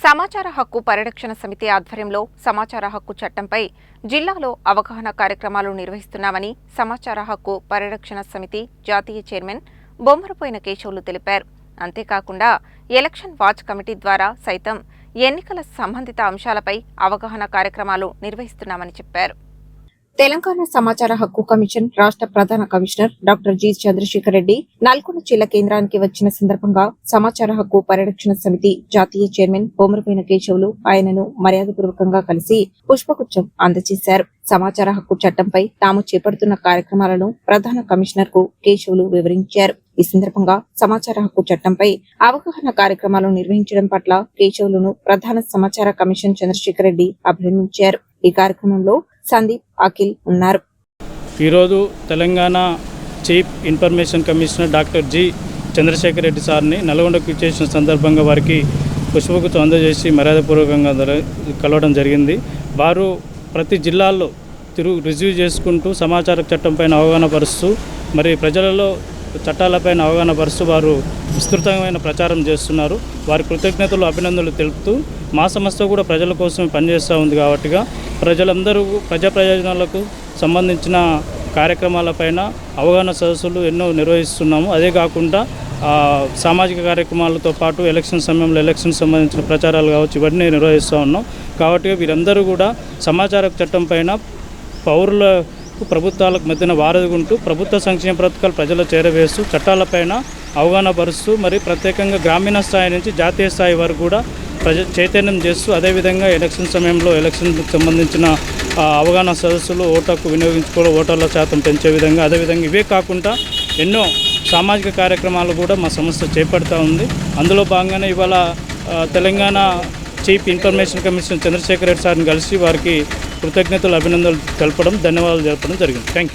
సమాచార హక్కు పరిరక్షణ సమితి ఆధ్వర్యంలో సమాచార హక్కు చట్టంపై జిల్లాలో అవగాహన కార్యక్రమాలు నిర్వహిస్తున్నామని సమాచార హక్కు పరిరక్షణ సమితి జాతీయ చైర్మన్ బొమ్మరపోయిన కేశవులు తెలిపారు. అంతేకాకుండా ఎలక్షన్ వాచ్ కమిటీ ద్వారా సైతం ఎన్నికల సంబంధిత అంశాలపై అవగాహన కార్యక్రమాలు నిర్వహిస్తున్నామని చెప్పారు. తెలంగాణ సమాచార హక్కు కమిషన్ రాష్ట్ర ప్రధాన commissioner doctor G Chandrashekar Reddy Nalgonda జిల్లా కేంద్రానికి వచ్చిన సందర్భంగా సమాచార హక్కు పరిరక్షణ సమితి జాతీయ చైర్మన్ బొమ్మరపోయిన కేశవులు ఆయనను మర్యాదపూర్వకంగా కలిసి పుష్పగుచ్చం అందజేశారు. సమాచార హక్కు చట్టంపై తాము చేపడుతున్న కార్యక్రమాలను ప్రధాన కమిషనర్ కు కేశవులు వివరించారు. ఈ సందర్భంగా సమాచార హక్కు చట్టంపై అవగాహన కార్యక్రమాలు నిర్వహించడం పట్ల కేశవులను ప్రధాన సమాచార కమిషన్ చంద్రశేఖర్ రెడ్డి అభినందించారు. ఈ కార్యక్రమంలో సందీప్, అఖిల్ ఉన్నారు. ఈరోజు Telangana chief information commissioner doctor G Chandrashekar Reddy సార్ని నల్గొండకు చేసిన సందర్భంగా వారికి పుష్పగుచ్చం అందజేసి మర్యాదపూర్వకంగా కలవడం జరిగింది. వారు ప్రతి జిల్లాల్లో రివ్యూ చేసుకుంటూ సమాచార చట్టంపైన అవగాహన పరుస్తూ మరి ప్రజలలో చట్టాలపైన అవగాహన పరుస్తూ వారు విస్తృతమైన ప్రచారం చేస్తున్నారు. వారి కృతజ్ఞతలు, అభినందనలు తెలుపుతూ మా సంస్థ కూడా ప్రజల కోసం పనిచేస్తూ ఉంది కాబట్టిగా ప్రజలందరూ ప్రజా ప్రయోజనాలకు సంబంధించిన కార్యక్రమాలపైన అవగాహన సదస్సులు ఎన్నో నిర్వహిస్తున్నాము. అదే కాకుండా సామాజిక కార్యక్రమాలతో పాటు ఎలక్షన్ సమయంలో ఎలక్షన్ సంబంధించిన ప్రచారాలు కావచ్చు, ఇవన్నీ నిర్వహిస్తూ ఉన్నాం. కాబట్టి వీరందరూ కూడా సమాచార చట్టం పైన పౌరులకు ప్రభుత్వాలకు మధ్యన వారధుకుంటూ ప్రభుత్వ సంక్షేమ పథకాలు ప్రజలు చేరవేస్తూ చట్టాలపైన అవగాహన పరుస్తూ మరి ప్రత్యేకంగా గ్రామీణ స్థాయి నుంచి జాతీయ స్థాయి వరకు కూడా చైతన్యం చేస్తూ అదేవిధంగా ఎలక్షన్ సమయంలో ఎలక్షన్కు సంబంధించిన అవగాహన సదస్సులు ఓటుకు వినియోగించుకోవడం, ఓటర్ల శాతం పెంచే విధంగా అదేవిధంగా ఇవే కాకుండా ఎన్నో సామాజిక కార్యక్రమాలు కూడా మా సంస్థ చేపడుతూ ఉంది. అందులో భాగంగానే ఇవాళ Telangana chief information commissioner Chandrashekar Reddy సార్ని కలిసి వారికి కృతజ్ఞతలు, అభినందనలు తెలపడం, ధన్యవాదాలు తెలపడం జరిగింది. Thank you.